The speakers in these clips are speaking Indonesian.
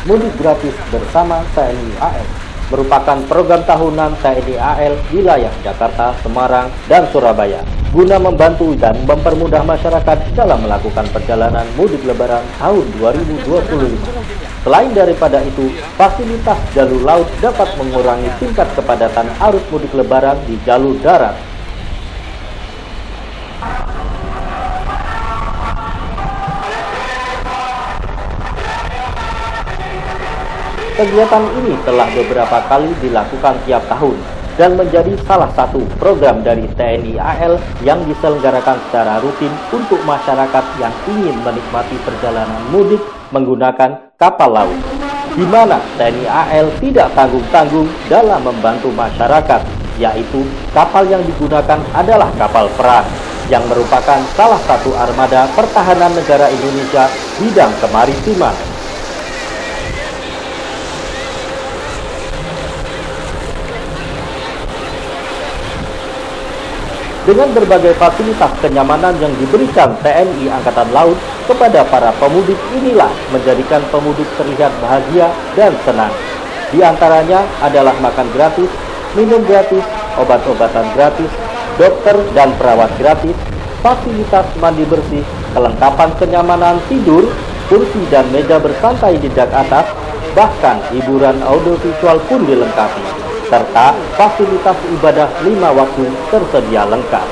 Mudik Gratis Bersama TNI AL merupakan program tahunan TNI AL wilayah Jakarta, Semarang, dan Surabaya guna membantu dan mempermudah masyarakat dalam melakukan perjalanan mudik lebaran tahun 2025. Selain daripada itu, fasilitas jalur laut dapat mengurangi tingkat kepadatan arus mudik lebaran di jalur darat. Kegiatan ini telah beberapa kali dilakukan tiap tahun dan menjadi salah satu program dari TNI AL yang diselenggarakan secara rutin untuk masyarakat yang ingin menikmati perjalanan mudik menggunakan kapal laut, di mana TNI AL tidak tanggung-tanggung dalam membantu masyarakat, yaitu kapal yang digunakan adalah kapal perang yang merupakan salah satu armada pertahanan negara Indonesia bidang kemaritiman. Dengan berbagai fasilitas kenyamanan yang diberikan TNI Angkatan Laut kepada para pemudik inilah menjadikan pemudik terlihat bahagia dan senang. Di antaranya adalah makan gratis, minum gratis, obat-obatan gratis, dokter dan perawat gratis, fasilitas mandi bersih, kelengkapan kenyamanan tidur, kursi dan meja bersantai di dak atas, bahkan hiburan audiovisual pun dilengkapi, serta fasilitas ibadah 5 waktu tersedia lengkap.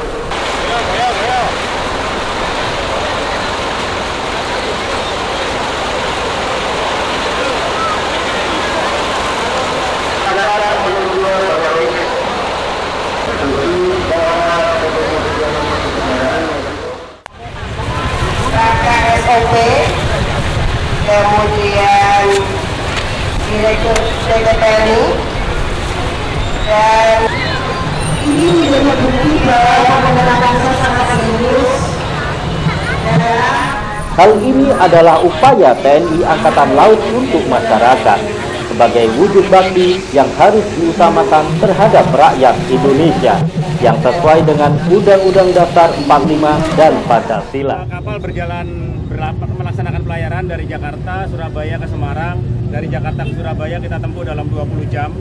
SOP, kemudian Direktur TNI, dan ini menjadi bukti bahwa penerapan sangat serius. Hal ini adalah upaya TNI Angkatan Laut untuk masyarakat sebagai wujud bakti yang harus diutamakan terhadap rakyat Indonesia yang sesuai dengan Undang-Undang Dasar 45 dan Pancasila. Kapal melaksanakan pelayaran dari Jakarta, Surabaya ke Semarang. Dari Jakarta ke Surabaya kita tempuh dalam 20 jam.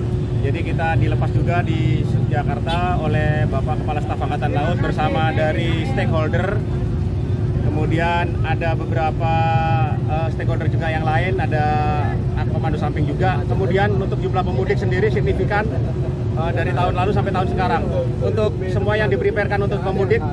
Jadi kita dilepas juga di Jakarta oleh Bapak Kepala Staf Angkatan Laut bersama dari stakeholder. Kemudian ada beberapa stakeholder juga yang lain, ada komando samping juga. Kemudian untuk jumlah pemudik sendiri signifikan dari tahun lalu sampai tahun sekarang. Untuk semua yang dipreparekan untuk pemudik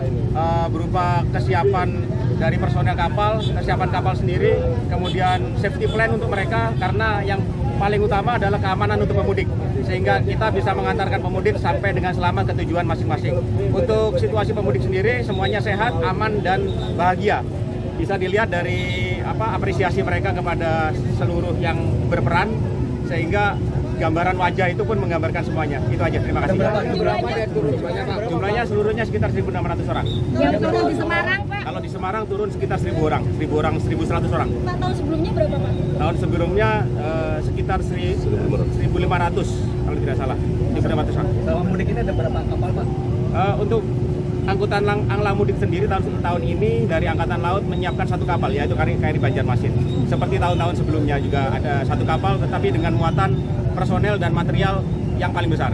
berupa kesiapan dari personel kapal, kesiapan kapal sendiri, kemudian safety plan untuk mereka, karena yang paling utama adalah keamanan untuk pemudik, sehingga kita bisa mengantarkan pemudik sampai dengan selamat ke tujuan masing-masing. Untuk situasi pemudik sendiri semuanya sehat, aman dan bahagia. Bisa dilihat dari apresiasi mereka kepada seluruh yang berperan, sehingga gambaran wajah itu pun menggambarkan semuanya. Itu aja, terima kasih. Jumlahnya seluruhnya sekitar 1.600 orang. Yang turun di Semarang, Pak? Kalau di Semarang turun sekitar 1.000 orang, 1.100 orang. Pak, tahun sebelumnya berapa, Pak? Tahun sebelumnya sekitar 1.500 kalau tidak salah, 1.500 orang. Selama mudik ini ada berapa kapal, Pak? Untuk angkutan angla mudik sendiri tahun ini dari Angkatan Laut menyiapkan 1 kapal, yaitu KRI Banjarmasin. Seperti tahun-tahun sebelumnya juga ada 1 kapal, tetapi dengan muatan personel dan material yang paling besar.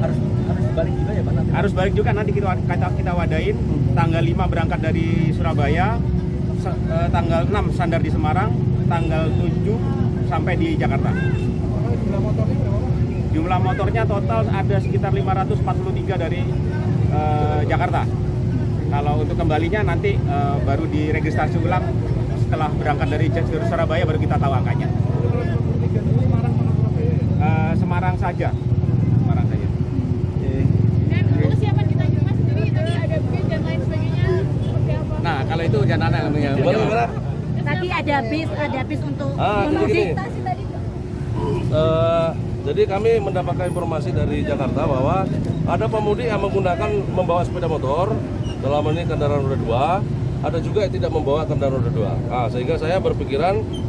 Harus balik juga ya, Pak? Harus balik juga, nanti kita wadain. Tanggal 5 berangkat dari Surabaya, tanggal 6 sandar di Semarang, tanggal 7 sampai di Jakarta. Jumlah motornya total ada sekitar 543 dari Jakarta. Kalau untuk kembalinya nanti baru diregistrasi ulang setelah berangkat dari Surabaya, baru kita tahu angkanya. Semarang saja. Dan persiapan kita juga sendiri, tadi ada bis dan lain sebagainya, seperti apa? Nah, kalau itu jangan namanya. Tadi ada bis untuk jadi pemudik. Jadi kami mendapatkan informasi dari Jakarta bahwa ada pemudik yang membawa sepeda motor, dalam ini kendaraan roda 2, ada juga yang tidak membawa kendaraan roda 2. Nah, sehingga saya berpikiran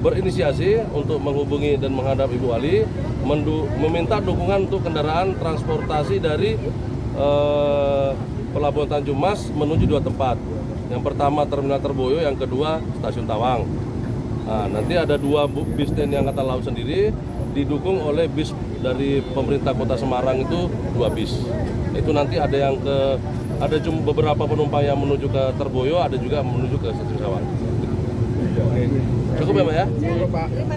berinisiasi untuk menghubungi dan menghadap Ibu Wali, meminta dukungan untuk kendaraan transportasi dari Pelabuhan Tanjung Mas menuju 2 tempat. Yang pertama Terminal Terboyo, yang kedua Stasiun Tawang. Nah, nanti ada 2 bis TNI Angkatan Laut sendiri didukung oleh bis dari pemerintah Kota Semarang itu 2 bis. Itu nanti ada cuma beberapa penumpang yang menuju ke Terboyo, ada juga menuju ke Stasiun Sawah. Cukup ya, Mbak ya?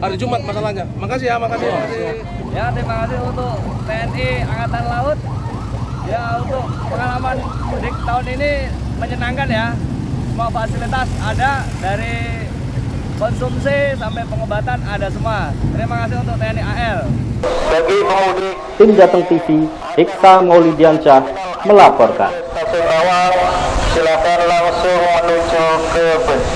Hari Jumat masalahnya. Makasih ya, makasih. Ya, terima kasih untuk TNI Angkatan Laut. Ya, untuk pengalaman mudik tahun ini menyenangkan ya. Semua fasilitas ada, dari konsumsi sampai pengobatan ada semua. Terima kasih untuk TNI AL. Bagi pemudik, tim Jateng TV, Iksa Maulidiansyah melaporkan. Stasiun Rawang, silakan langsung menuju ke bus.